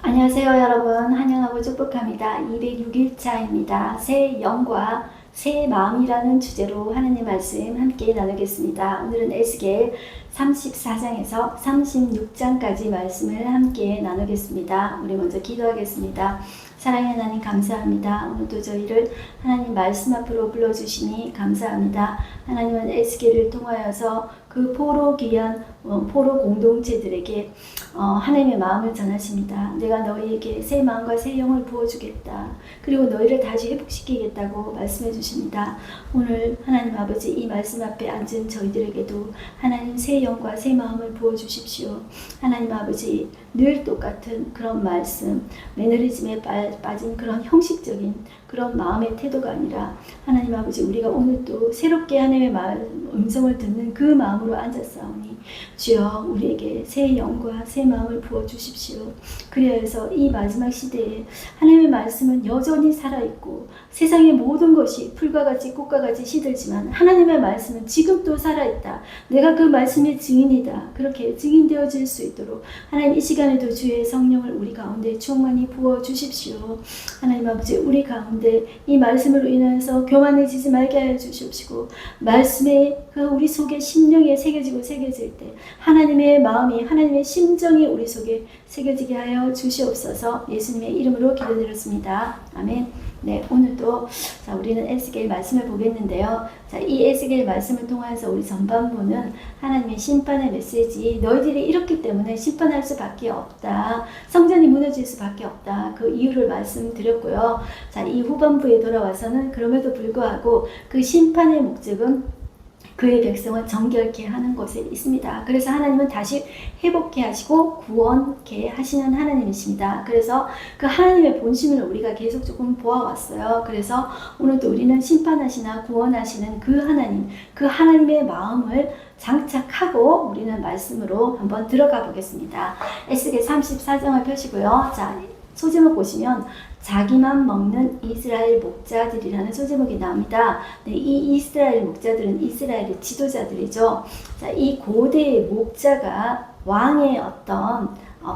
안녕하세요 여러분, 환영하고 축복합니다. 206일차입니다. 새 영과 새 마음이라는 주제로 하나님 말씀 함께 나누겠습니다. 오늘은 에스겔 34장에서 36장까지 말씀을 함께 나누겠습니다. 우리 먼저 기도하겠습니다. 사랑의 하나님 감사합니다. 오늘도 저희를 하나님 말씀 앞으로 불러주시니 감사합니다. 하나님은 에스겔을 통하여서 그 포로 귀한 포로 공동체들에게 하나님의 마음을 전하십니다. 내가 너희에게 새 마음과 새 영을 부어주겠다. 그리고 너희를 다시 회복시키겠다고 말씀해 주십니다. 오늘 하나님 아버지 이 말씀 앞에 앉은 저희들에게도 하나님 새 영과 새 마음을 부어주십시오. 하나님 아버지 늘 똑같은 그런 말씀, 매너리즘에 빠진 그런 형식적인 그런 마음의 태도가 아니라 하나님 아버지 우리가 오늘 또 새롭게 하나님의 음성을 듣는 그 마음으로 앉았사오니 주여 우리에게 새 영과 새 마음을 부어주십시오. 그리하여서 이 마지막 시대에 하나님의 말씀은 여전히 살아있고 세상의 모든 것이 풀과 같이 꽃과 같이 시들지만 하나님의 말씀은 지금도 살아있다. 내가 그 말씀의 증인이다. 그렇게 증인되어질 수 있도록 하나님 이 시간에도 주의 성령을 우리 가운데 충만히 부어주십시오. 하나님 아버지 우리 가운데 이 말씀으로 인해서 교만해지지 말게 하여 주십시고 말씀에 그 우리 속에 심령에 새겨질 때 하나님의 마음이 하나님의 심정이 우리 속에 새겨지게 하여 주시옵소서. 예수님의 이름으로 기도드렸습니다. 아멘. 네, 오늘도 자, 우리는 에스겔 말씀을 보겠는데요. 자, 이 에스겔 말씀을 통해서 우리 전반부는 하나님의 심판의 메시지, 너희들이 이렇기 때문에 심판할 수밖에 없다. 성전이 무너질 수밖에 없다. 그 이유를 말씀드렸고요. 자, 이 후반부에 돌아와서는 그럼에도 불구하고 그 심판의 목적은 그의 백성을 정결케 하는 것에 있습니다. 그래서 하나님은 다시 회복케 하시고 구원케 하시는 하나님이십니다. 그래서 그 하나님의 본심을 우리가 계속 조금 보아왔어요. 그래서 오늘도 우리는 심판하시나 구원하시는 그 하나님, 그 하나님의 마음을 장착하고 우리는 말씀으로 한번 들어가 보겠습니다. 에스겔 34장을 펴시고요. 자, 소제목 보시면 자기만 먹는 이스라엘 목자들이라는 소제목이 나옵니다. 네, 이 이스라엘 목자들은 이스라엘의 지도자들이죠. 자, 이 고대의 목자가 왕의 어떤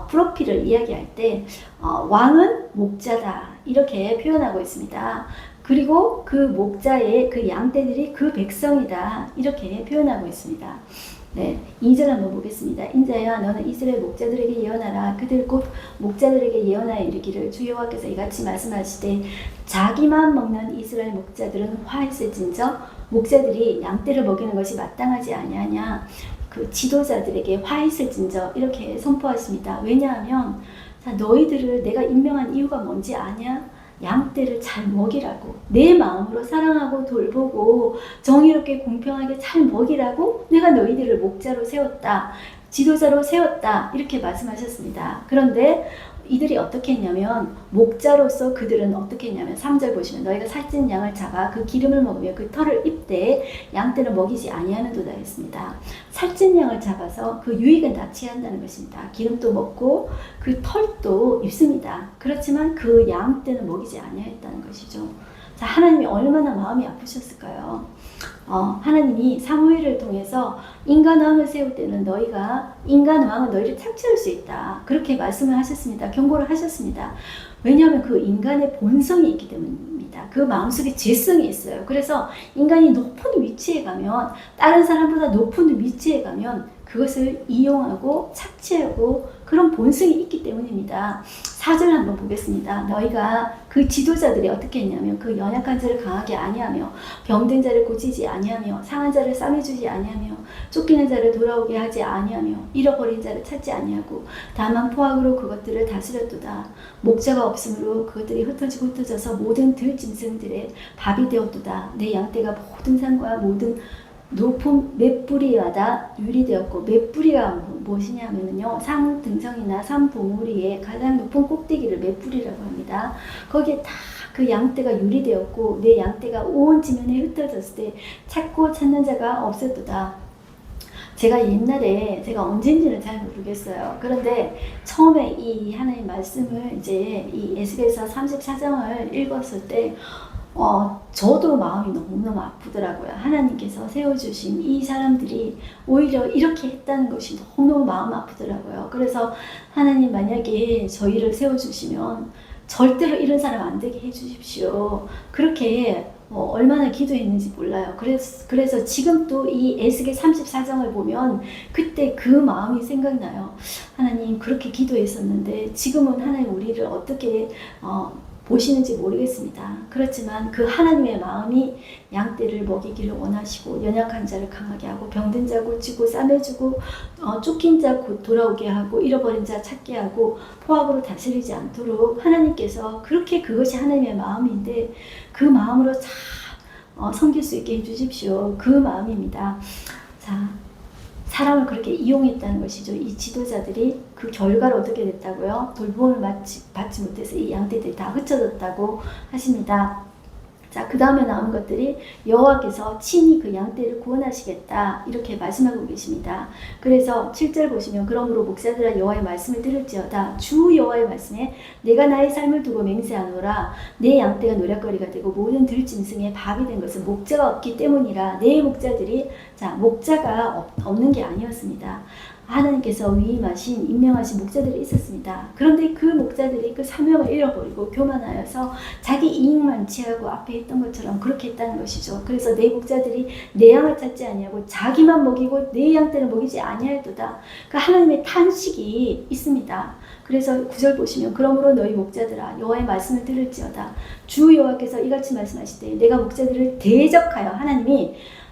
프로필을 이야기할 때 왕은 목자다 이렇게 표현하고 있습니다. 그리고 그 목자의 그 양떼들이 그 백성이다 이렇게 표현하고 있습니다. 네, 2절 한번 보겠습니다. 인자야 너는 이스라엘 목자들에게 예언하라. 그들 곧 목자들에게 예언하여 이르기를 주 여호와께서 이같이 말씀하시되 자기만 먹는 이스라엘 목자들은 화 있을진저 목자들이 양떼를 먹이는 것이 마땅하지 아니하냐. 그 지도자들에게 화 있을진저 이렇게 선포하십니다. 왜냐하면 자, 너희들을 내가 임명한 이유가 뭔지 아냐? 양떼를 잘 먹이라고, 내 마음으로 사랑하고 돌보고 정의롭게 공평하게 잘 먹이라고 내가 너희들을 목자로 세웠다, 지도자로 세웠다 이렇게 말씀하셨습니다. 그런데 이들이 어떻게 했냐면 목자로서 그들은 어떻게 했냐면 3절 보시면 너희가 살찐 양을 잡아 그 기름을 먹으며 그 털을 입되 양떼를 먹이지 아니하는도다 했습니다. 살찐 양을 잡아서 그 유익은 다 취한다는 것입니다. 기름도 먹고 그 털도 입습니다. 그렇지만 그 양떼는 먹이지 아니하였다는 것이죠. 자, 하나님이 얼마나 마음이 아프셨을까요? 하나님이 사무엘을 통해서 인간 왕을 세울 때는 너희가 인간 왕은 너희를 착취할 수 있다 그렇게 말씀을 하셨습니다. 경고를 하셨습니다. 왜냐하면 그 인간의 본성이 있기 때문입니다. 그 마음속에 죄성이 있어요. 그래서 인간이 높은 위치에 가면 다른 사람보다 높은 위치에 가면 그것을 이용하고 착취하고 그런 본성이 있기 때문입니다. 4절 한번 보겠습니다. 너희가 그 지도자들이 어떻게 했냐면 그 연약한 자를 강하게 아니하며 병든 자를 고치지 아니하며 상한 자를 싸매주지 아니하며 쫓기는 자를 돌아오게 하지 아니하며 잃어버린 자를 찾지 아니하고 다만 포악으로 그것들을 다스렸도다. 목자가 없으므로 그것들이 흩어져서 모든 들짐승들의 밥이 되었도다. 내 양떼가 모든 산과 모든 높은 맷뿌리마다 유리되었고, 맷뿌리가 무엇이냐면요, 상등성이나 산봉우리의 가장 높은 꼭대기를 맷뿌리라고 합니다. 거기에 다 그 양떼가 유리되었고 내 양떼가 온 지면에 흩어졌을 때 찾고 찾는 자가 없었도다. 제가 옛날에 제가 언제인지는 잘 모르겠어요. 그런데 처음에 이 하나님 말씀을 이제 이 에스겔서 34장을 읽었을 때 저도 마음이 너무너무 아프더라고요. 하나님께서 세워주신 이 사람들이 오히려 이렇게 했다는 것이 너무너무 마음 아프더라고요. 그래서 하나님 만약에 저희를 세워주시면 절대로 이런 사람 안 되게 해주십시오. 그렇게 얼마나 기도했는지 몰라요. 그래서 지금 또 이 에스겔 34장을 보면 그때 그 마음이 생각나요. 하나님 그렇게 기도했었는데 지금은 하나님 우리를 어떻게 보시는지 모르겠습니다. 그렇지만 그 하나님의 마음이 양떼를 먹이기를 원하시고 연약한 자를 강하게 하고 병든 자 고치고 싸매주고 쫓긴 자 곧 돌아오게 하고 잃어버린 자 찾게 하고 포악으로 다스리지 않도록 하나님께서 그렇게 그것이 하나님의 마음인데 그 마음으로 잘 섬길 수 있게 해주십시오. 그 마음입니다. 자, 사람을 그렇게 이용했다는 것이죠. 이 지도자들이 그 결과로 어떻게 됐다고요? 돌봄을 받지 못해서 이 양떼들이 다 흩어졌다고 하십니다. 자, 그 다음에 나온 것들이 여호와께서 친히 그 양떼를 구원하시겠다 이렇게 말씀하고 계십니다. 그래서 7절 보시면 그러므로 목자들아 여호와의 말씀을 들을지어다 주 여호와의 말씀에 내가 나의 삶을 두고 맹세하노라 내 양떼가 노략거리가 되고 모든 들짐승의 밥이 된 것은 목자가 없기 때문이라. 내 목자들이 목자가 없는 게 아니었습니다. 하나님께서 위임하신 임명하신 목자들이 있었습니다. 그런데 그 목자들이 그 사명을 잃어버리고 교만하여서 자기 이익만 취하고 앞에 했던 것처럼 그렇게 했다는 것이죠. 그래서 내 목자들이 내 양을 찾지 아니하고 자기만 먹이고 내 양떼를 먹이지 아니하였도다. 그 하나님의 탄식이 있습니다. 그래서 9절 보시면 그러므로 너희 목자들아 여호와의 말씀을 들을지어다 주 여호와께서 이같이 말씀하시되 내가 목자들을 대적하여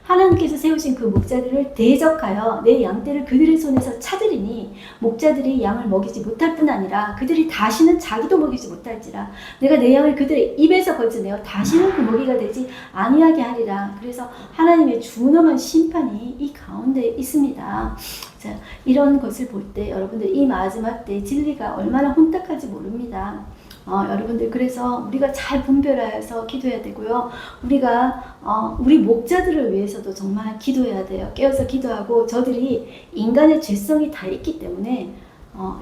하나님께서 세우신 그 목자들을 대적하여 내 양떼를 그들의 손에서 찾으리니 목자들이 양을 먹이지 못할 뿐 아니라 그들이 다시는 자기도 먹이지 못할지라. 내가 내 양을 그들의 입에서 건져내어 다시는 그 먹이가 되지 아니하게 하리라. 그래서 하나님의 준엄한 심판이 이 가운데 있습니다. 자, 이런 것을 볼 때 여러분들 이 마지막 때 진리가 얼마나 혼탁할지 모릅니다. 여러분들 그래서 우리가 잘 분별하여서 기도해야 되고요. 우리 목자들을 위해서도 정말 기도해야 돼요. 깨어서 기도하고 저들이 인간의 죄성이 다 있기 때문에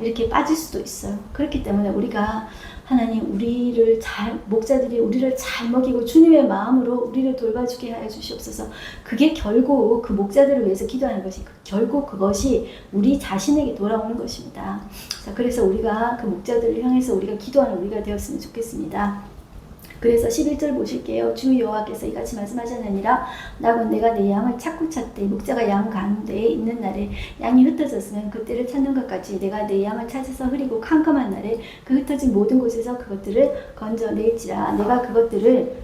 이렇게 빠질 수도 있어요. 그렇기 때문에 우리가 하나님 목자들이 우리를 잘 먹이고 주님의 마음으로 우리를 돌봐주게 하여 주시옵소서. 그게 결국 그 목자들을 위해서 기도하는 것이 결국 그것이 우리 자신에게 돌아오는 것입니다. 자, 그래서 우리가 그 목자들을 향해서 우리가 기도하는 우리가 되었으면 좋겠습니다. 그래서 11절 보실게요. 주 여호와께서 이같이 말씀하셨느니라 나곧 내가 내 양을 찾고 찾되 목자가 양 가운데에 있는 날에 양이 흩어졌으면 그때를 찾는 것 같이 내가 내 양을 찾아서 흐리고 캄캄한 날에 그 흩어진 모든 곳에서 그것들을 건져낼지라. 내가 그것들을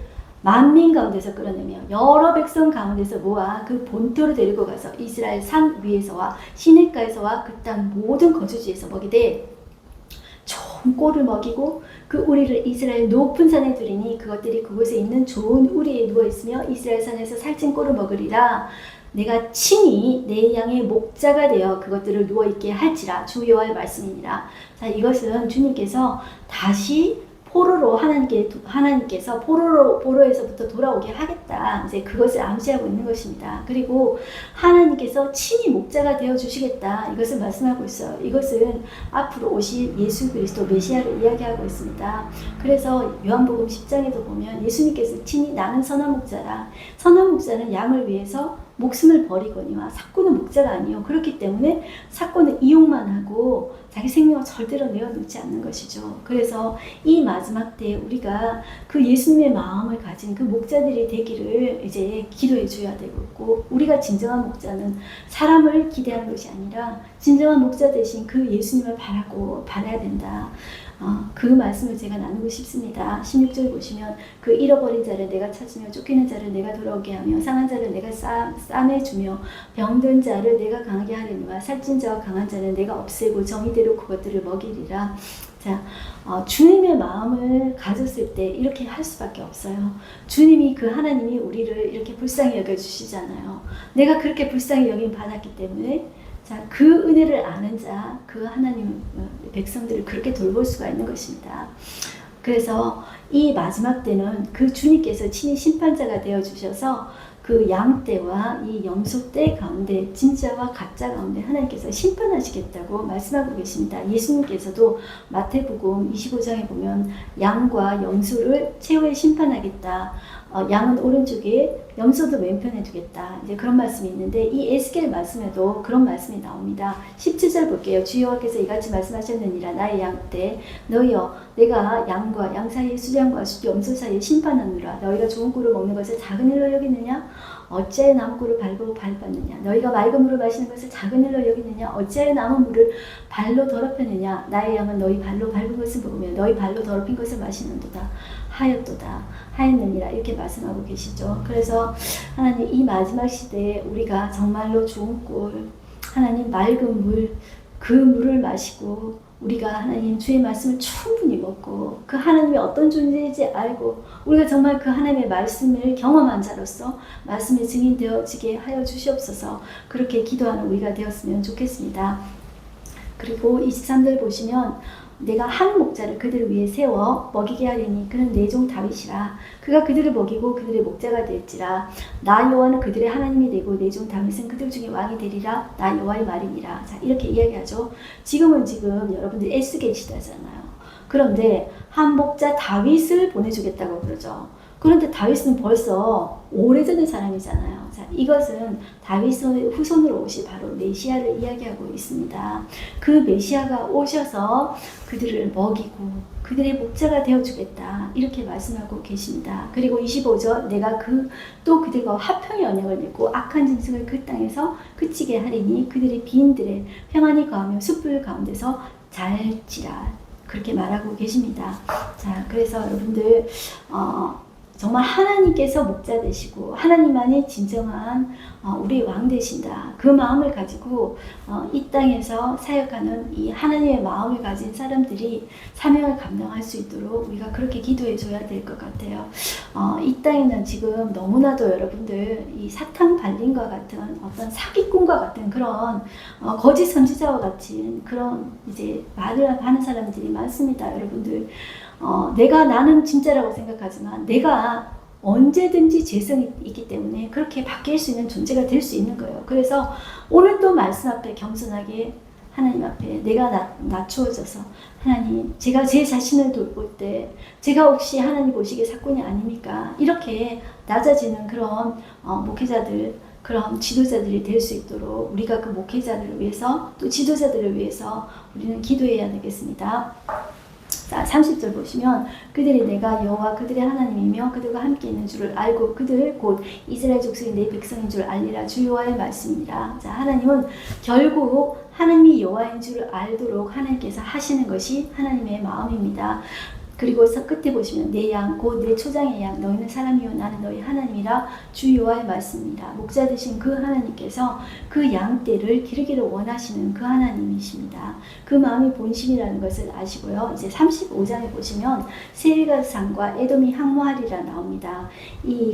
만민 가운데서 끌어내며 여러 백성 가운데서 모아 그 본토로 데리고 가서 이스라엘 산 위에서와 시냇가에서와 그 땅 모든 거주지에서 먹이되 좋은 꼴을 먹이고 그 우리를 이스라엘 높은 산에 두리니 그것들이 그곳에 있는 좋은 우리에 누워있으며 이스라엘 산에서 살찐 꼴을 먹으리라. 내가 친히 내 양의 목자가 되어 그것들을 누워있게 할지라. 주 여호와의 말씀이니라. 자, 이것은 주님께서 다시 하나님께서 포로에서부터 돌아오게 하겠다. 이제 그것을 암시하고 있는 것입니다. 그리고 하나님께서 친히 목자가 되어 주시겠다. 이것을 말씀하고 있어요. 이것은 앞으로 오실 예수 그리스도 메시아를 이야기하고 있습니다. 그래서 요한복음 10장에도 보면 예수님께서 친히 나는 선한 목자라. 선한 목자는 양을 위해서 목숨을 버리거니와 삭고는 목자가 아니요. 그렇기 때문에 삭고는 이용만 하고 자기 생명을 절대로 내어놓지 않는 것이죠. 그래서 이 마지막 때 우리가 그 예수님의 마음을 가진 그 목자들이 되기를 이제 기도해 줘야 되고, 우리가 진정한 목자는 사람을 기대하는 것이 아니라 진정한 목자 대신 그 예수님을 바라야 된다. 그 말씀을 제가 나누고 싶습니다. 16절 보시면 그 잃어버린 자를 내가 찾으며 쫓기는 자를 내가 돌아오게 하며 상한 자를 내가 싸매주며 병든 자를 내가 강하게 하려니와 살찐 자와 강한 자는 내가 없애고 정의대로 그것들을 먹이리라. 자, 주님의 마음을 가졌을 때 이렇게 할 수밖에 없어요. 주님이 그 하나님이 우리를 이렇게 불쌍히 여겨주시잖아요. 내가 그렇게 불쌍히 여김 받았기 때문에 자, 그 은혜를 아는 자, 그 하나님 백성들을 그렇게 돌볼 수가 있는 것입니다. 그래서 이 마지막 때는 그 주님께서 친히 심판자가 되어주셔서 그 양떼와 이 염소떼 가운데 진짜와 가짜 가운데 하나님께서 심판하시겠다고 말씀하고 계십니다. 예수님께서도 마태복음 25장에 보면 양과 염소를 최후에 심판하겠다. 양은 오른쪽에 염소도 왼편에 두겠다. 이제 그런 말씀이 있는데 이 에스겔 말씀에도 그런 말씀이 나옵니다. 17절 볼게요. 주 여호와께서 이같이 말씀하셨느니라. 나의 양떼 너희여 내가 양과 양 사이에 수양과 염소 사이에 심판하느라. 너희가 좋은 꿀을 먹는 것을 작은 일로 여기느냐? 어찌하여 나무 꿀을 밟고 밟았느냐? 너희가 맑은 물을 마시는 것을 작은 일로 여기느냐? 어찌하여 나무 물을 발로 더럽혔느냐? 나의 양은 너희 발로 밟은 것을 먹으며 너희 발로 더럽힌 것을 마시는도다. 하였느니라 이렇게 말씀하고 계시죠. 그래서 하나님 이 마지막 시대에 우리가 정말로 좋은 꿀, 하나님 맑은 물, 그 물을 마시고 우리가 하나님 주의 말씀을 충분히 먹고 그 하나님이 어떤 존재인지 알고 우리가 정말 그 하나님의 말씀을 경험한 자로서 말씀의 증인 되어지게 하여 주시옵소서. 그렇게 기도하는 우리가 되었으면 좋겠습니다. 그리고 23절 보시면 내가 한 목자를 그들을 위해 세워 먹이게 하리니 그는 내 종 다윗이라. 그가 그들을 먹이고 그들의 목자가 될지라. 나 여호와는 그들의 하나님이 되고 내 종 다윗은 그들 중에 왕이 되리라. 나 여호와의 말이니라. 자, 이렇게 이야기하죠. 지금 여러분들 에스겔 시대잖아요. 그런데 한 목자 다윗을 보내주겠다고 그러죠. 그런데 다윗은 벌써 오래전의 사람이잖아요. 자, 이것은 다윗의 후손으로 오실 바로 메시아를 이야기하고 있습니다. 그 메시아가 오셔서 그들을 먹이고 그들의 목자가 되어주겠다 이렇게 말씀하고 계십니다. 그리고 25절 내가 또 그들과 화평의 언약을 맺고 악한 짐승을 그 땅에서 그치게 하리니 그들의 비인들의 평안이 거하며 숯불 가운데서 잘지라 그렇게 말하고 계십니다. 자, 그래서 여러분들 정말 하나님께서 목자 되시고 하나님만이 진정한 우리의 왕 되신다. 그 마음을 가지고 이 땅에서 사역하는 이 하나님의 마음을 가진 사람들이 사명을 감당할 수 있도록 우리가 그렇게 기도해 줘야 될 것 같아요. 이 땅에는 지금 너무나도 여러분들 이 사탕 발림과 같은 어떤 사기꾼과 같은 그런 거짓 선지자와 같은 그런 이제 말을 하는 사람들이 많습니다. 여러분들 나는 진짜라고 생각하지만 내가 언제든지 죄성이 있기 때문에 그렇게 바뀔 수 있는 존재가 될 수 있는 거예요. 그래서 오늘 또 말씀 앞에 겸손하게 하나님 앞에 내가 낮추어져서 하나님 제가 제 자신을 돌볼 때 제가 혹시 하나님 보시기에 사꾼이 아닙니까? 이렇게 낮아지는 그런 목회자들 그런 지도자들이 될 수 있도록 우리가 그 목회자들을 위해서 또 지도자들을 위해서 우리는 기도해야 되겠습니다. 자, 30절 보시면 그들이 내가 여호와 그들의 하나님이며 그들과 함께 있는 줄을 알고 그들 곧 이스라엘 족속이 내 백성인 줄 알리라. 주 여호와의 말씀이라. 자, 하나님은 결국 하나님이 여호와인 줄 알도록 하나님께서 하시는 것이 하나님의 마음입니다. 그리고 끝에 보시면 내 양 곧 내 초장의 양 너희는 사람이요 나는 너희 하나님이라. 주 여호와의 말씀입니다. 목자 되신 그 하나님께서 그 양떼를 기르기를 원하시는 그 하나님이십니다. 그 마음이 본심이라는 것을 아시고요. 이제 35장에 보시면 세일가산과 에돔이 항모하리라 나옵니다.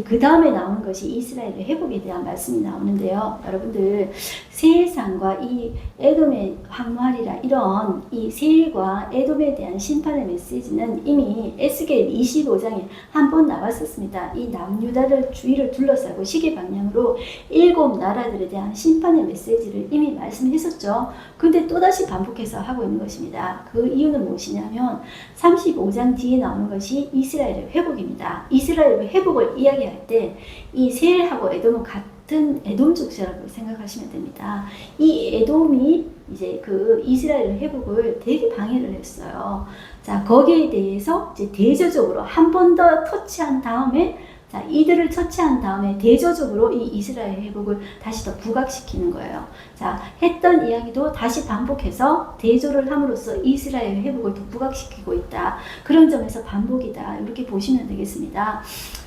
그 다음에 나오는 것이 이스라엘의 회복에 대한 말씀이 나오는데요. 여러분들 세일산과 이 에돔의 항모하리라 이런 이 세일과 에돔에 대한 심판의 메시지는 이미 에스겔 25장에 한 번 나왔었습니다. 이 남유다를 주위를 둘러싸고 시계 방향으로 7 나라들에 대한 심판의 메시지를 이미 말씀했었죠. 근데 또다시 반복해서 하고 있는 것입니다. 그 이유는 무엇이냐면 35장 뒤에 나오는 것이 이스라엘의 회복입니다. 이스라엘의 회복을 이야기할 때 이 세일하고 에돔은 같은 에돔 족쇄라고 생각하시면 됩니다. 이 에돔이 이제 그 이스라엘의 회복을 되게 방해를 했어요. 자, 거기에 대해서 이제 대조적으로 한 번 더 터치한 다음에 자, 이들을 처치한 다음에 대조적으로 이 이스라엘 회복을 다시 더 부각시키는 거예요. 자, 했던 이야기도 다시 반복해서 대조를 함으로써 이스라엘 회복을 더 부각시키고 있다. 그런 점에서 반복이다. 이렇게 보시면 되겠습니다.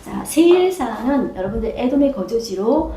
자, 세일산은 여러분들 에돔의 거주지로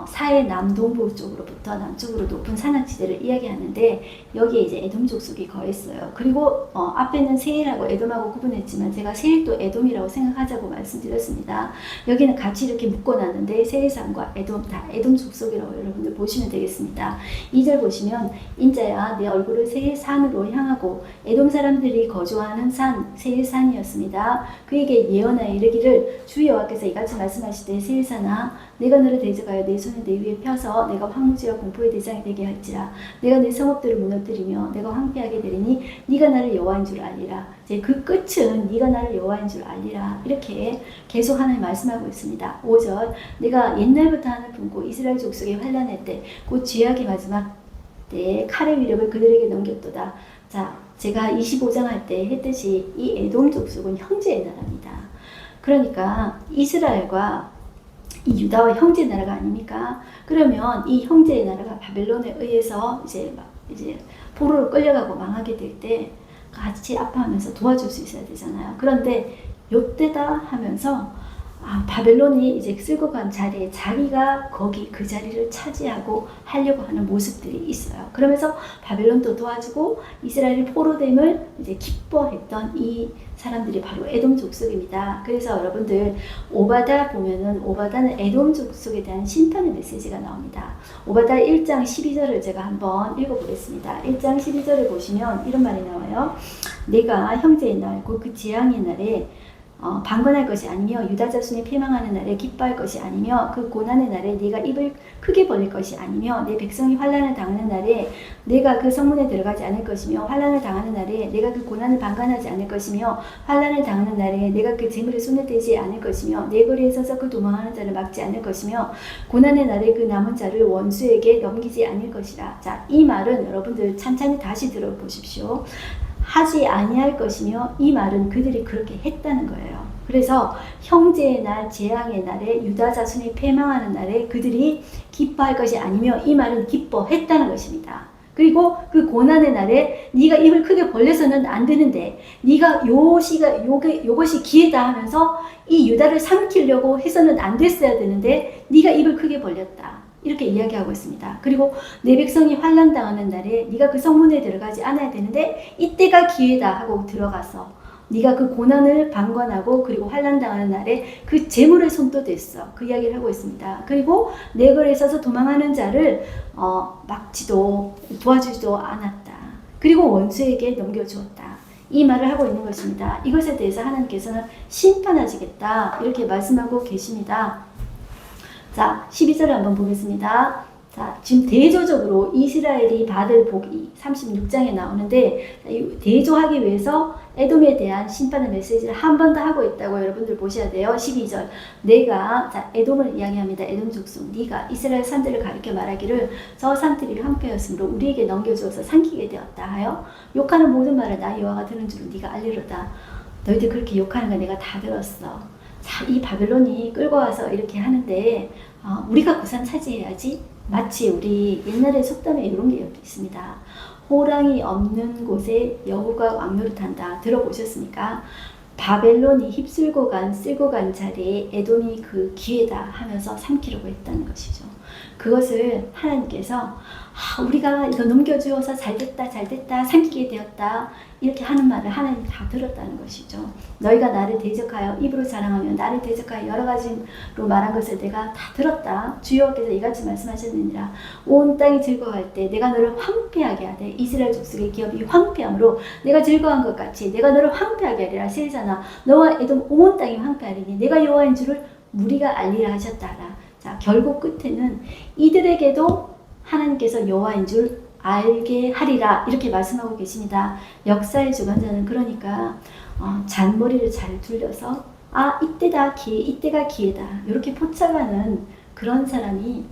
사해 남동부 쪽으로부터 남쪽으로 높은 산악지대를 이야기하는데 여기에 이제 에돔 족속이 거했어요. 그리고 앞에는 세일하고 에돔하고 구분했지만 제가 세일도 에돔이라고 생각하자고 말씀드렸습니다. 여기는 같이 이렇게 묶어놨는데 세일산과 에돔 다 에돔 족속이라고 여러분들 보시면 되겠습니다. 2절 보시면 인자야 내 얼굴을 세일산으로 향하고 에돔 사람들이 거주하는 산 세일산이었습니다. 그에게 예언하여 이르기를 주 여호와께서 이같이 말씀하시되 세일산아 내가 너를 대적하여 내 손을 내 위에 펴서 내가 황무지와 공포의 대상이 되게 할지라. 내가 내 성읍들을 무너뜨리며 내가 황폐하게 되리니 네가 나를 여호와인 줄 알리라. 이제 그 끝은 네가 나를 여호와인 줄 알리라. 이렇게 계속 하나님 말씀하고 있습니다. 5절 내가 옛날부터 하늘 품고 이스라엘 족속의 환난의 때 곧 죄악의 마지막 때에 칼의 위력을 그들에게 넘겼도다. 자, 제가 25장 할 때 했듯이 이 에돔 족속은 형제의 나라입니다. 그러니까 이스라엘과 이 유다와 형제 나라가 아닙니까? 그러면 이 형제의 나라가 바벨론에 의해서 이제 포로로 끌려가고 망하게 될 때 같이 아파하면서 도와줄 수 있어야 되잖아요. 그런데 요때다 하면서 바벨론이 이제 쓸고 간 자리에 자기가 거기 그 자리를 차지하고 하려고 하는 모습들이 있어요. 그러면서 바벨론도 도와주고 이스라엘이 포로됨을 이제 기뻐했던 이 사람들이 바로 에돔 족속입니다. 그래서 여러분들 오바다 보면은 오바다는 에돔 족속에 대한 심판의 메시지가 나옵니다. 오바다 1장 12절을 제가 한번 읽어보겠습니다. 1장 12절을 보시면 이런 말이 나와요. 내가 형제의 날, 곧 그 재앙의 날에 방관할 것이 아니며 유다 자손이 패망하는 날에 기뻐할 것이 아니며 그 고난의 날에 네가 입을 크게 벌릴 것이 아니며 내 백성이 환난을 당하는 날에 내가 그 성문에 들어가지 않을 것이며 환난을 당하는 날에 내가 그 고난을 방관하지 않을 것이며 환난을 당하는 날에 내가 그 재물에 손을 대지 않을 것이며 내 거리에 서서 그 도망하는 자를 막지 않을 것이며 고난의 날에 그 남은 자를 원수에게 넘기지 않을 것이라. 자, 이 말은 여러분들 찬찬히 다시 들어보십시오. 하지 아니할 것이며 이 말은 그들이 그렇게 했다는 거예요. 그래서 형제의 날, 재앙의 날에 유다 자손이 패망하는 날에 그들이 기뻐할 것이 아니며 이 말은 기뻐했다는 것입니다. 그리고 그 고난의 날에 네가 입을 크게 벌려서는 안 되는데 네가 요것이 기회다 하면서 이 유다를 삼키려고 해서는 안 됐어야 되는데 네가 입을 크게 벌렸다. 이렇게 이야기하고 있습니다. 그리고 내 백성이 환난당하는 날에 네가 그 성문에 들어가지 않아야 되는데 이때가 기회다 하고 들어가서 네가 그 고난을 방관하고 그리고 환난당하는 날에 그 재물의 손도 댔어. 그 이야기를 하고 있습니다. 그리고 내 거리에 서서 도망하는 자를 막지도 도와주지도 않았다. 그리고 원수에게 넘겨주었다. 이 말을 하고 있는 것입니다. 이것에 대해서 하나님께서는 심판하시겠다 이렇게 말씀하고 계십니다. 자, 12절을 한번 보겠습니다. 자, 지금 대조적으로 이스라엘이 받을 복이 36장에 나오는데 대조하기 위해서 에돔에 대한 심판의 메시지를 한 번 더 하고 있다고 여러분들 보셔야 돼요. 12절 내가 자 에돔을 이야기합니다. 에돔 족속 네가 이스라엘 산들을 가리켜 말하기를 저 산들이 황폐였으므로 우리에게 넘겨주어서 삼키게 되었다 하여 욕하는 모든 말을 나 여호와가 들은 줄을 네가 알리로다. 너희들 그렇게 욕하는 거 내가 다 들었어. 자, 이 바벨론이 끌고 와서 이렇게 하는데 우리가 구산 차지해야지. 마치 우리 옛날에 속담에 이런 게 있습니다. 호랑이 없는 곳에 여우가 왕노릇한다. 들어보셨습니까? 바벨론이 휩쓸고 쓸고 간 자리에 에돔이 그 기회다 하면서 삼키려고 했다는 것이죠. 그것을 하나님께서 우리가 이거 넘겨주어서 잘됐다 삼키게 되었다 이렇게 하는 말을 하나님 다 들었다는 것이죠. 너희가 나를 대적하여 입으로 자랑하며 나를 대적하여 여러 가지로 말한 것을 내가 다 들었다. 주여께서 이같이 말씀하셨느니라. 온 땅이 즐거워할 때 내가 너를 황폐하게 하되 이스라엘 족속의 기업이 황폐함으로 내가 즐거워한 것 같이 내가 너를 황폐하게 하리라. 세잖아 너와 에돔 온 땅이 황폐하리니 내가 여호와인 줄을 무리가 알리라 하셨다라. 자, 결국 끝에는 이들에게도 하나님께서 여호와인 줄 알게 하리라 이렇게 말씀하고 계십니다. 역사의 주관자는 그러니까 잔머리를 잘 둘러서 이때가 기회다 이렇게 포착하는 그런 사람이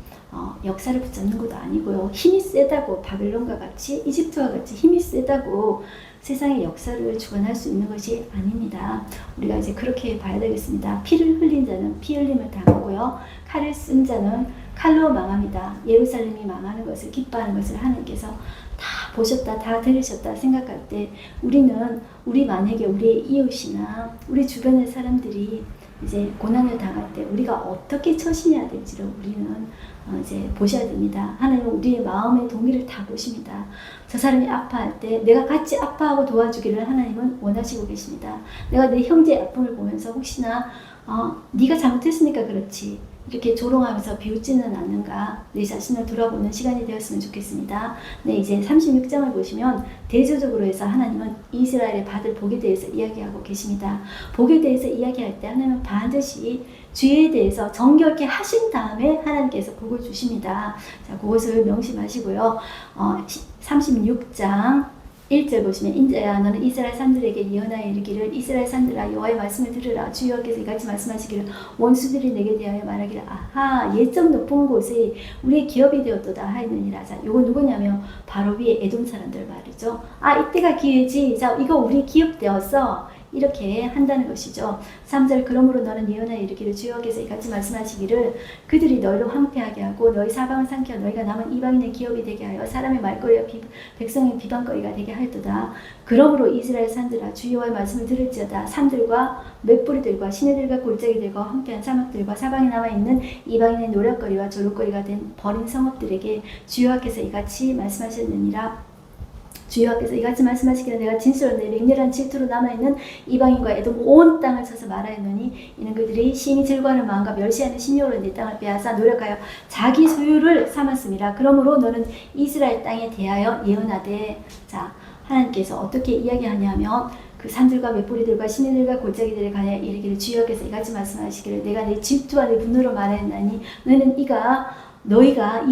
역사를 붙잡는 것도 아니고요. 힘이 세다고 바벨론과 같이 이집트와 같이 힘이 세다고 세상의 역사를 주관할 수 있는 것이 아닙니다. 우리가 이제 그렇게 봐야 되겠습니다. 피를 흘린 자는 피 흘림을 당하고요. 칼을 쓴 자는 칼로 망합니다. 예루살렘이 망하는 것을 기뻐하는 것을 하나님께서 다 보셨다, 다 들으셨다 생각할 때 우리 만약에 우리의 이웃이나 우리 주변의 사람들이 이제 고난을 당할 때 우리가 어떻게 처신해야 될지를 우리는 이제 보셔야 됩니다. 하나님은 우리의 마음의 동의를 다 보십니다. 저 사람이 아파할 때 내가 같이 아파하고 도와주기를 하나님은 원하시고 계십니다. 내가 내 형제의 아픔을 보면서 혹시나 네가 잘못했으니까 그렇지. 이렇게 조롱하면서 비웃지는 않는가 내 자신을 돌아보는 시간이 되었으면 좋겠습니다. 네, 이제 36장을 보시면 대조적으로 해서 하나님은 이스라엘의 받을 복에 대해서 이야기하고 계십니다. 복에 대해서 이야기할 때 하나님은 반드시 죄에 대해서 정결케 하신 다음에 하나님께서 복을 주십니다. 자, 그것을 명심하시고요. 36장 1절 보시면 인자야 너는 이스라엘 산들에게 예언하여 이르기를 이스라엘 산들아 여호와의 말씀을 들으라 주 여호와께서 이같이 말씀하시기를 원수들이 내게 대하여 말하기를 아하 예적 높은 곳이 우리의 기업이 되었도다 하였느니라. 자, 요거 누구냐면 바로 위에 에돔 사람들 말이죠. 아 이때가 기회지. 자 이거 우리 기업 되었어. 이렇게 한다는 것이죠. 3절 그러므로 너는 예언하여 이르기를 주 여호와께서 이같이 말씀하시기를 그들이 너희를 황폐하게 하고 너희 사방을 삼켜 너희가 남은 이방인의 기업이 되게 하여 사람의 말거리와 백성의 비방거리가 되게 하였도다. 그러므로 이스라엘 산들아 주 여호와의 말씀을 들을지어다. 산들과 맷뿌리들과 시내들과 골짜기들과 황폐한 사막들과 사방에 남아있는 이방인의 노략거리와 조롱거리가 된 버린 성읍들에게 주 여호와께서 이같이 말씀하셨느니라. 주 여호와께서 이같이 말씀하시기를 내가 진실로 내 맹렬한 질투로 남아있는 이방인과 에돔 온 땅을 쳐서 말하였노니 이는 그들이 심히 즐거워하는 마음과 멸시하는 심령으로 내 땅을 빼앗아 노력하여 자기 소유를 삼았습니다. 그러므로 너는 이스라엘 땅에 대하여 예언하되 자 하나님께서 어떻게 이야기하냐면 그 산들과 맷뿌리들과 시내들과 골짜기들에 관하여 이르기를 주 여호와께서 이같이 말씀하시기를 내가 내 질투와 내 분노로 말하였나니 너희가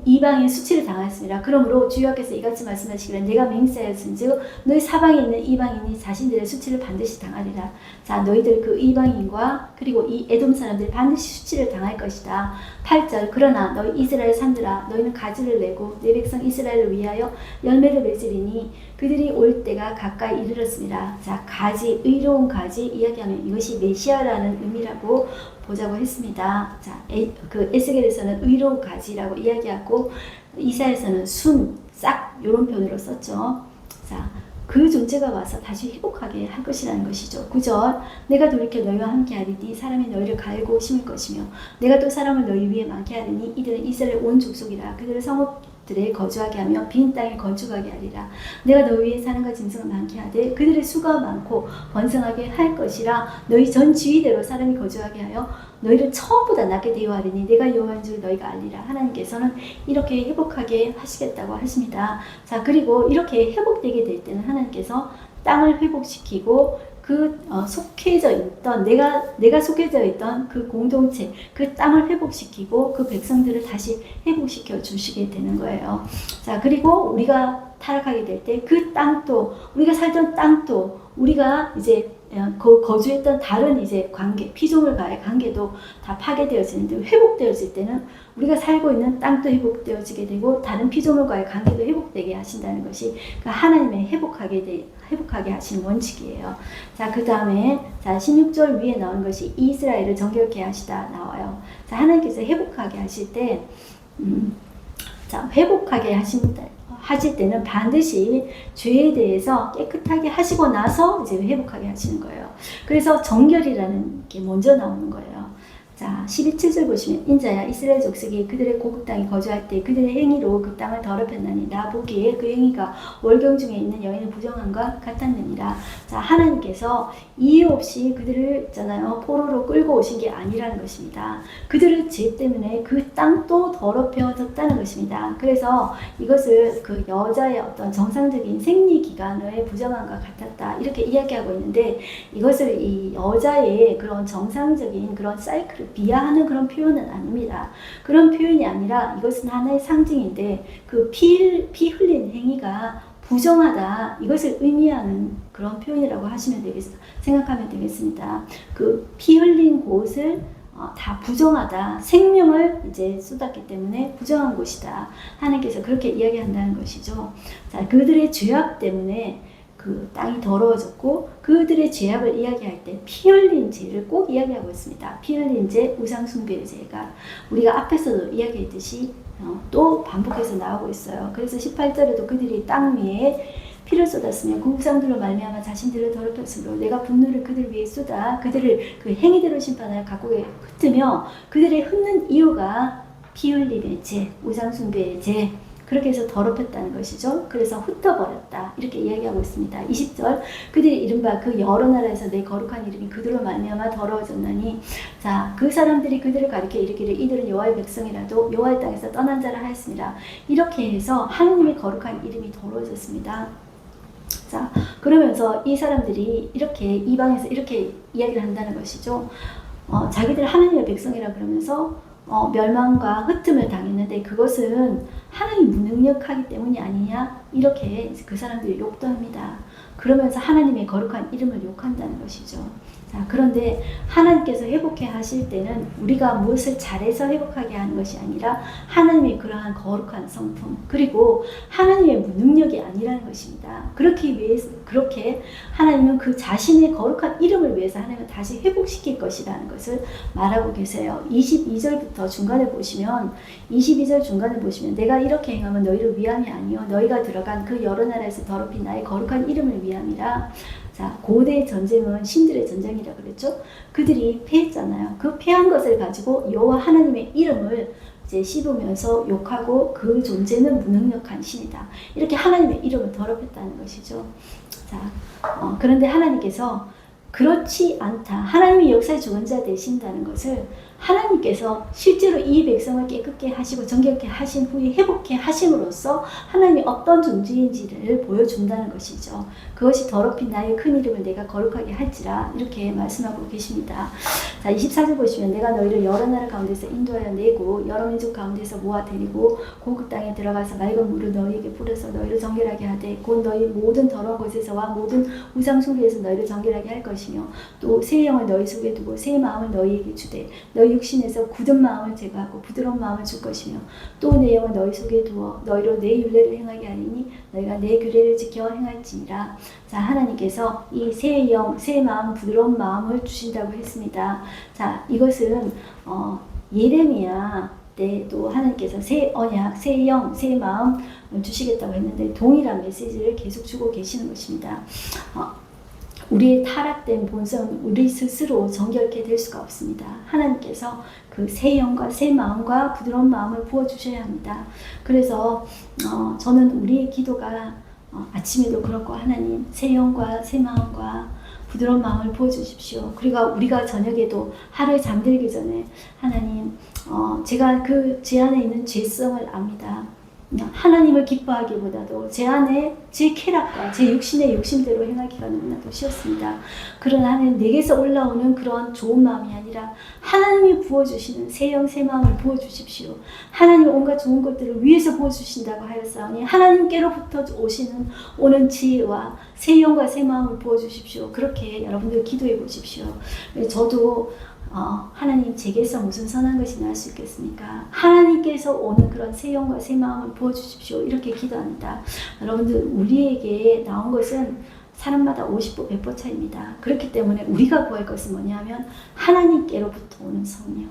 이방인 수치를 당하였습니다. 그러므로 주 여호와께서 이같이 말씀하시기를 내가 맹세하였은즉 너희 사방에 있는 이방인이 자신들의 수치를 반드시 당하리라. 자 너희들 그 이방인과 그리고 이 에돔 사람들이 반드시 수치를 당할 것이다. 8절 그러나 너희 이스라엘 산들아 너희는 가지를 내고 내 백성 이스라엘을 위하여 열매를 맺으리니 그들이 올 때가 가까이 이르렀습니다. 자 가지 의로운 가지 이야기하면 이것이 메시아라는 의미라고 보자고 했습니다. 자, 그 에스겔에서는 의로운 가지라고 이야기하고 이사야에서는 순, 싹 이런 표현으로 썼죠. 자, 그 존재가 와서 다시 회복하게 할 것이라는 것이죠. 9절 내가 돌이켜 너희와 함께 하리니 사람이 너희를 갈고 심을 것이며 내가 또 사람을 너희 위에 많게 하리니 이들은 이스라엘 온 족속이라 그들을 성읍들에 거주하게 하며 빈 땅에 건축하게 하리라. 내가 너희 위에 사람과 짐승을 많게 하되 그들의 수가 많고 번성하게 할 것이라. 너희 전 지위대로 사람이 거주하게 하여 너희를 처음보다 낫게 대우하리니 내가 여호와인 줄 너희가 알리라. 하나님께서는 이렇게 회복하게 하시겠다고 하십니다. 자 그리고 이렇게 회복되게 될 때는 하나님께서 땅을 회복시키고 속해져 있던 내가 속해져 있던 그 공동체 그 땅을 회복시키고 그 백성들을 다시 회복시켜 주시게 되는 거예요. 자 그리고 우리가 타락하게 될 때 그 땅도 우리가 살던 땅도 우리가 이제 거주했던 다른 이제 관계, 피조물과의 관계도 다 파괴되어지는데 회복되어질 때는 우리가 살고 있는 땅도 회복되어지게 되고 다른 피조물과의 관계도 회복되게 하신다는 것이 그 하나님의 회복하게 하신 원칙이에요. 자, 그 다음에 자 16절 위에 나온 것이 이스라엘을 정결케 하시다 나와요. 자, 하나님께서 회복하게 하실 때 자, 회복하게 하실 때는 반드시 죄에 대해서 깨끗하게 하시고 나서 이제 회복하게 하시는 거예요. 그래서 정결이라는 게 먼저 나오는 거예요. 자, 12절 보시면 인자야 이스라엘 족속이 그들의 고국 땅에 거주할 때 그들의 행위로 그 땅을 더럽혔나니 나 보기에 그 행위가 월경 중에 있는 여인을 부정함과 같았느니라. 자, 하나님께서 이유 없이 그들을 있잖아요 포로로 끌고 오신 게 아니라는 것입니다. 그들의 죄 때문에 그 땅도 더럽혀졌다는 것입니다. 그래서 이것을 그 여자의 어떤 정상적인 생리 기간의 부정함과 같았다 이렇게 이야기하고 있는데 이것을 이 여자의 그런 정상적인 그런 사이클을 비하하는 그런 표현은 아닙니다. 그런 표현이 아니라 이것은 하나의 상징인데 그 피 흘린 행위가 부정하다 이것을 의미하는 그런 표현이라고 생각하면 되겠습니다. 그 피 흘린 곳을 다 부정하다 생명을 이제 쏟았기 때문에 부정한 곳이다. 하나님께서 그렇게 이야기한다는 것이죠. 자, 그들의 죄악 때문에 그 땅이 더러워졌고 그들의 죄악을 이야기할 때 피 흘린 죄를 꼭 이야기하고 있습니다. 피 흘린 죄, 우상 숭배의 죄가 우리가 앞에서도 이야기했듯이 또 반복해서 나오고 있어요. 그래서 18절에도 그들이 땅 위에 피를 쏟았으며 그 우상들로 말미암아 자신들을 더럽혔으므로 내가 분노를 그들 위에 쏟아 그들을 그 행위대로 심판하여 각국에 흩으며 그들의 흩는 이유가 피 흘림의 죄, 우상 숭배의 죄, 그렇게 해서 더럽혔다는 것이죠. 그래서 흩어버렸다. 이렇게 이야기하고 있습니다. 20절 그들이 이른바 그 여러 나라에서 내 거룩한 이름이 그들로 말미암아 더러워졌나니 자, 그 사람들이 그들을 가리켜 이르기를 이들은 여호와의 백성이라도 여호와의 땅에서 떠난 자라 하였습니다. 이렇게 해서 하느님의 거룩한 이름이 더러워졌습니다. 자, 그러면서 이 사람들이 이렇게 이방에서 이렇게 이야기를 한다는 것이죠. 자기들 하나님의 백성이라 그러면서 멸망과 흩음을 당했는데 그것은 하나님 무능력하기 때문이 아니냐 이렇게 그 사람들이 욕도 합니다. 그러면서 하나님의 거룩한 이름을 욕한다는 것이죠. 자, 그런데 하나님께서 회복해 하실 때는 우리가 무엇을 잘해서 회복하게 하는 것이 아니라 하나님의 그러한 거룩한 성품 그리고 하나님의 무능력이 아니라는 것입니다. 그렇게 하나님은 그 자신의 거룩한 이름을 위해서 하나님은 다시 회복시킬 것이라는 것을 말하고 계세요. 22절부터 중간에 보시면 22절 중간에 보시면 내가 이렇게 행하면 너희를 위함이 아니요 너희가 들어간 그 여러 나라에서 더럽힌 나의 거룩한 이름을 위함이라. 자, 고대 전쟁은 신들의 전쟁이라 그랬죠. 그들이 패했잖아요. 그 패한 것을 가지고 여호와 하나님의 이름을 이제 씹으면서 욕하고 그 존재는 무능력한 신이다. 이렇게 하나님의 이름을 더럽혔다는 것이죠. 자, 그런데 하나님께서 그렇지 않다. 하나님이 역사의 주권자 되신다는 것을 하나님께서 실제로 이 백성을 깨끗게 하시고 정결케 하신 후에 회복케 하심으로써 하나님이 어떤 존재인지를 보여준다는 것이죠. 그것이 더럽힌 나의 큰 이름을 내가 거룩하게 할지라 이렇게 말씀하고 계십니다. 자, 24절 보시면 내가 너희를 여러 나라 가운데서 인도하여 내고 여러 민족 가운데서 모아 데리고 고국 땅에 들어가서 맑은 물을 너희에게 뿌려서 너희를 정결하게 하되 곧 너희 모든 더러운 것에서와 모든 우상 숭배에서 너희를 정결하게 할 것이며 또 새 영을 너희 속에 두고 새 마음을 너희에게 주되 너희 육신에서 굳은 마음을 제거하고 부드러운 마음을 줄 것이며 또 내 영을 너희 속에 두어 너희로 내 율례를 행하게 하리니 너희가 내 규례를 지켜 행할지니라. 자, 하나님께서 이 새 영, 새 마음, 부드러운 마음을 주신다고 했습니다. 자, 이것은 예레미야 때도 하나님께서 새 언약, 새 영, 새 마음 주시겠다고 했는데 동일한 메시지를 계속 주고 계시는 것입니다. 우리의 타락된 본성은 우리 스스로 정결케 될 수가 없습니다. 하나님께서 그 새 영과 새 마음과 부드러운 마음을 부어주셔야 합니다. 그래서 저는 우리의 기도가 아침에도 그렇고 하나님 새 영과 새 마음과 부드러운 마음을 부어주십시오. 그리고 우리가 저녁에도 하루에 잠들기 전에 하나님 제가 그 제 안에 있는 죄성을 압니다. 하나님을 기뻐하기보다도 제 안에 제 쾌락과 제 육신의 욕심대로 행하기가 너무나도 쉬웠습니다. 그러나 하나님 내게서 올라오는 그런 좋은 마음이 아니라 하나님이 부어주시는 새 영 새 마음을 부어주십시오. 하나님 온갖 좋은 것들을 위에서 부어주신다고 하였사오니 하나님께로부터 오는 지혜와 새 영과 새 마음을 부어주십시오. 그렇게 여러분들 기도해 보십시오. 저도 하나님 제게서 무슨 선한 것이 날 수 있겠습니까? 하나님께서 오는 그런 새 영과 새 마음을 부어주십시오. 이렇게 기도합니다. 여러분들 우리에게 나온 것은 사람마다 50보 100보 차이입니다. 그렇기 때문에 우리가 구할 것은 뭐냐면 하나님께로부터 오는 성령,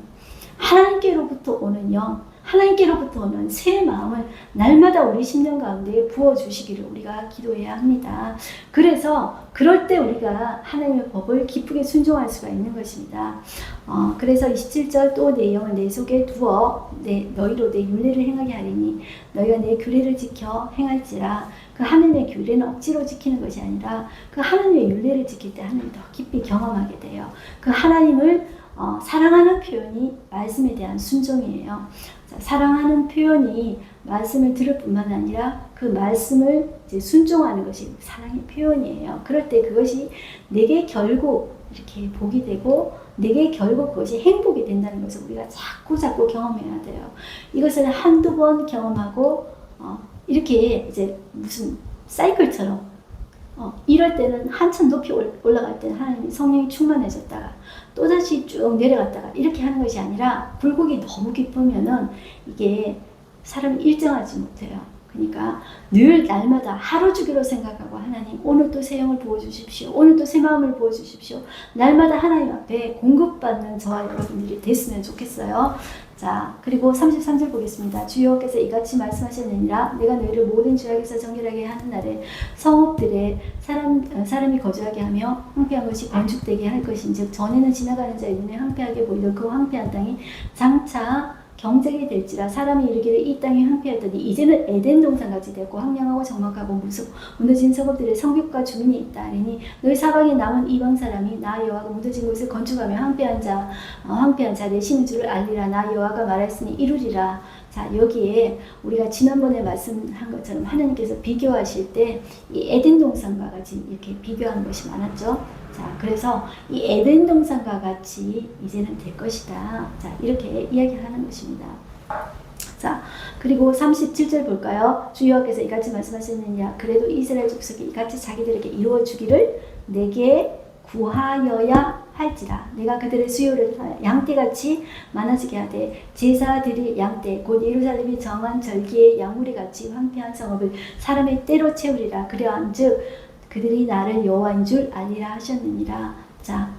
하나님께로부터 오는 영, 하나님께로부터 오는 새 마음을 날마다 우리 심령 가운데 부어주시기를 우리가 기도해야 합니다. 그래서 그럴 때 우리가 하나님의 법을 기쁘게 순종할 수가 있는 것입니다. 그래서 27절 또 내 영을 내 속에 두어 너희로 내 율례를 행하게 하리니 너희가 내 규례를 지켜 행할지라. 그 하나님의 규례는 억지로 지키는 것이 아니라 그 하나님의 율례를 지킬 때 하나님을 더 깊이 경험하게 돼요. 그 하나님을 사랑하는 표현이 말씀에 대한 순종이에요. 사랑하는 표현이 말씀을 들을 뿐만 아니라 그 말씀을 이제 순종하는 것이 사랑의 표현이에요. 그럴 때 그것이 내게 결국 이렇게 복이 되고 내게 결국 그것이 행복이 된다는 것을 우리가 자꾸 경험해야 돼요. 이것을 한두 번 경험하고 이렇게 이제 무슨 사이클처럼 이럴 때는 한참 높이 올라갈 때는 하나님이 성령이 충만해졌다가 또다시 쭉 내려갔다가 이렇게 하는 것이 아니라 굴곡이 너무 깊으면은 이게 사람이 일정하지 못해요. 그러니까 늘 날마다 하루 주기로 생각하고 하나님 오늘 또 새 영을 부어주십시오. 오늘 또 새 마음을 부어주십시오. 날마다 하나님 앞에 공급받는 저와 여러분들이 됐으면 좋겠어요. 자, 그리고 33절 보겠습니다. 주 여호와께서 이같이 말씀하셨느니라 내가 너희를 모든 죄악에서 정결하게 하는 날에 성읍들에 사람이 거주하게 하며 황폐한 것이 건축되게 할 것인즉 전에는 지나가는 자의 눈에 황폐하게 보이던 그 황폐한 땅이 장차 경쟁이 될지라 사람이 이르기를 이 땅이 황폐하더니 이제는 에덴 동산같이 되고 황량하고 적막하고 무너진 성읍들의 성벽과 주민이 있다 하리니 너희 사방에 남은 이방 사람이 나 여호와가 무너진 곳을 건축하며 황폐한 자리에 심은 줄을 알리라. 나 여호와가 말했으니 이루리라. 자, 여기에 우리가 지난번에 말씀한 것처럼 하나님께서 비교하실 때 이 에덴 동산과 같이 이렇게 비교하는 것이 많았죠. 자, 그래서 이 에덴 동산과 같이 이제는 될 것이다. 자, 이렇게 이야기하는 것입니다. 자, 그리고 37절 볼까요? 주 여호와께서 이같이 말씀하셨느냐 그래도 이스라엘 족속이 이같이 자기들에게 이루어 주기를 내게 구하여야 할지라. 내가 그들의 수요를 양떼같이 많아지게 하되 제사 드릴 양떼 곧 예루살렘이 정한 절기의 양무리같이 황폐한 성읍을 사람의 때로 채우리라. 그러한즉 그들이 나를 여호와인 줄 알리라 하셨느니라. 자,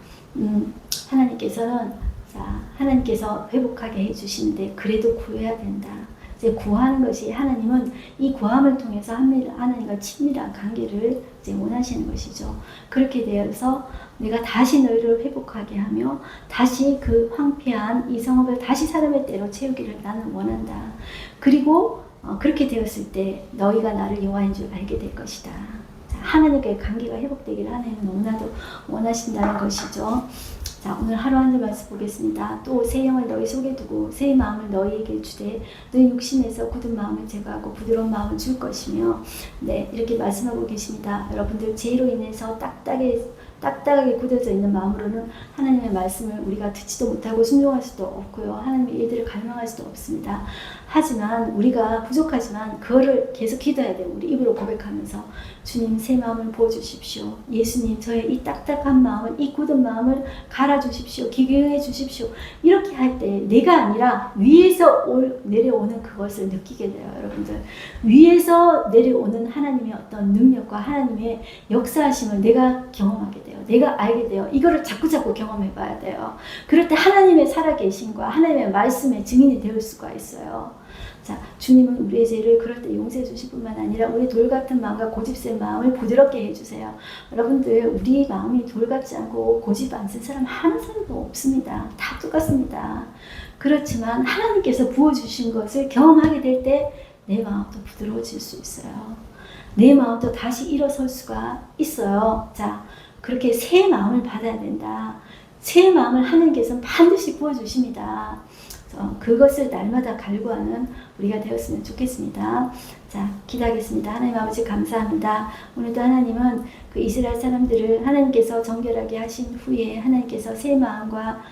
하나님께서 회복하게 해주시는데 그래도 구해야 된다. 이제 구하는 것이 하나님은 이 구함을 통해서 하나님과 친밀한 관계를 이제 원하시는 것이죠. 그렇게 되어서 내가 다시 너희를 회복하게 하며 다시 그 황폐한 이 성읍을 다시 사람의 때로 채우기를 나는 원한다. 그리고 그렇게 되었을 때 너희가 나를 여호와인 줄 알게 될 것이다. 하나님과의 관계가 회복되기를 하나님은 너무나도 원하신다는 것이죠. 자, 오늘 하루 한 절 말씀 보겠습니다. 또 새 영을 너희 속에 두고 새 마음을 너희에게 주되 너희 육신에서 굳은 마음을 제거하고 부드러운 마음을 줄 것이며, 네, 이렇게 말씀하고 계십니다. 여러분들 죄로 인해서 딱딱하게 굳어져 있는 마음으로는 하나님의 말씀을 우리가 듣지도 못하고 순종할 수도 없고요. 하나님의 일들을 갈망할 수도 없습니다. 하지만 우리가 부족하지만 그거를 계속 기도해야 돼요. 우리 입으로 고백하면서 주님 새 마음을 부어주십시오. 예수님 저의 이 딱딱한 마음을, 이 굳은 마음을 갈아주십시오. 기경해 주십시오. 이렇게 할 때 내가 아니라 위에서 내려오는 그것을 느끼게 돼요. 여러분들 위에서 내려오는 하나님의 어떤 능력과 하나님의 역사하심을 내가 경험하게 돼요. 내가 알게 돼요. 이거를 자꾸 경험해 봐야 돼요. 그럴 때 하나님의 살아계심과 하나님의 말씀의 증인이 될 수가 있어요. 자, 주님은 우리의 죄를 그럴 때 용서해 주실 뿐만 아니라 우리 돌 같은 마음과 고집센 마음을 부드럽게 해주세요. 여러분들 우리 마음이 돌 같지 않고 고집 안 쓴 사람 한 사람도 없습니다. 다 똑같습니다. 그렇지만 하나님께서 부어주신 것을 경험하게 될 때 내 마음도 부드러워질 수 있어요. 내 마음도 다시 일어설 수가 있어요. 자, 그렇게 새 마음을 받아야 된다. 새 마음을 하나님께서는 반드시 부어주십니다. 그것을 날마다 갈구하는 우리가 되었으면 좋겠습니다. 자, 기도하겠습니다. 하나님 아버지 감사합니다. 오늘도 하나님은 그 이스라엘 사람들을 하나님께서 정결하게 하신 후에 하나님께서 새 마음과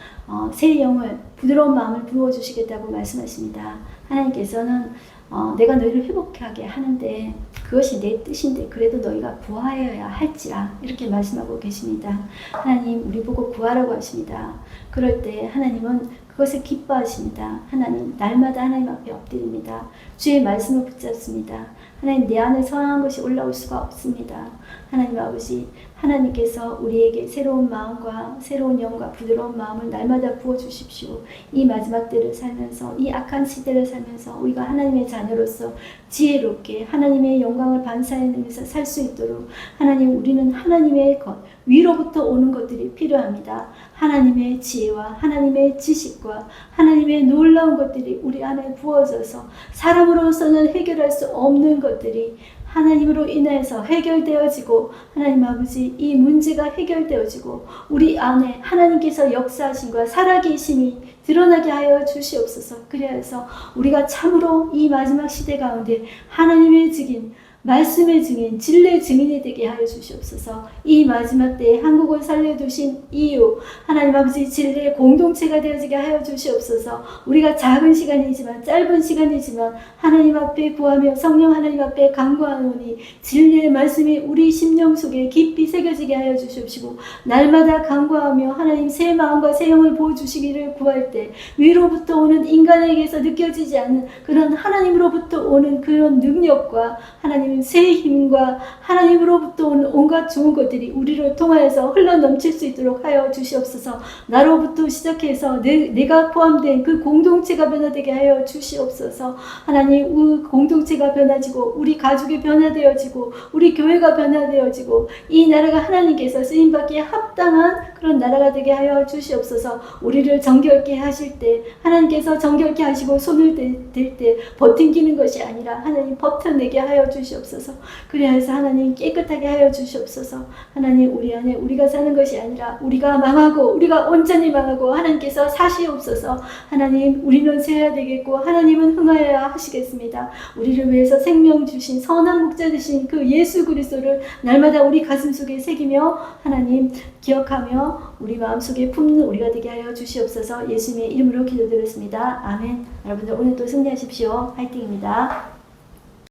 새 영을, 부드러운 마음을 부어주시겠다고 말씀하십니다. 하나님께서는 내가 너희를 회복하게 하는데 그것이 내 뜻인데 그래도 너희가 구하여야 할지라 이렇게 말씀하고 계십니다. 하나님 우리 보고 구하라고 하십니다. 그럴 때 하나님은 그것을 기뻐하십니다. 하나님 날마다 하나님 앞에 엎드립니다. 주의 말씀을 붙잡습니다. 하나님 내 안에 선한 것이 올라올 수가 없습니다. 하나님 아버지 하나님께서 우리에게 새로운 마음과 새로운 영과 부드러운 마음을 날마다 부어주십시오. 이 마지막 때를 살면서 이 악한 시대를 살면서 우리가 하나님의 자녀로서 지혜롭게 하나님의 영광을 반사해내면서 살 수 있도록 하나님 우리는 하나님의 것 위로부터 오는 것들이 필요합니다. 하나님의 지혜와 하나님의 지식과 하나님의 놀라운 것들이 우리 안에 부어져서 사람으로서는 해결할 수 없는 것들이 하나님으로 인해서 해결되어지고 하나님 아버지 이 문제가 해결되어지고 우리 안에 하나님께서 역사하심과 살아계심이 드러나게 하여 주시옵소서. 그래서 우리가 참으로 이 마지막 시대 가운데 하나님의 증인, 말씀의 증인, 진리의 증인이 되게 하여 주시옵소서. 이 마지막 때에 한국을 살려두신 이유 하나님 아버지 진리의 공동체가 되어지게 하여 주시옵소서. 우리가 작은 시간이지만 짧은 시간이지만 하나님 앞에 구하며 성령 하나님 앞에 간구하노니 진리의 말씀이 우리 심령 속에 깊이 새겨지게 하여 주시옵시고 날마다 간구하며 하나님 새 마음과 새 영을 부어주시기를 구할 때 위로부터 오는 인간에게서 느껴지지 않는 그런 하나님으로부터 오는 그런 능력과 하나님의 하는 새 힘과 하나님으로부터 온 온갖 좋은 것들이 우리를 통하여서 흘러넘칠 수 있도록 하여 주시옵소서. 나로부터 시작해서 내가 포함된 그 공동체가 변화되게 하여 주시옵소서. 하나님, 우리 공동체가 변화지고 우리 가족이 변화되어지고 우리 교회가 변화되어지고 이 나라가 하나님께서 쓰임받기에 합당한 그런 나라가 되게 하여 주시옵소서. 우리를 정결케 하실 때 하나님께서 정결케 하시고 손을 댈 때 버팅기는 것이 아니라 하나님 버텨내게 하여 주시옵소서. 그래서 하나님 깨끗하게 하여 주시옵소서. 하나님, 우리 안에 우리가 사는 것이 아니라 우리가 망하고 우리가 온전히 망하고 하나님께서 사시옵소서. 하나님, 우리는 세야 되겠고 하나님은 흥하여야 하시겠습니다. 우리를 위해서 생명 주신 선한 목자 되신 그 예수 그리스도를 날마다 우리 가슴 속에 새기며 하나님 기억하며 우리 마음속에 품는 우리가 되게 하여 주시옵소서. 예수님의 이름으로 기도드렸습니다. 아멘. 여러분들 오늘도 승리하십시오. 화이팅입니다.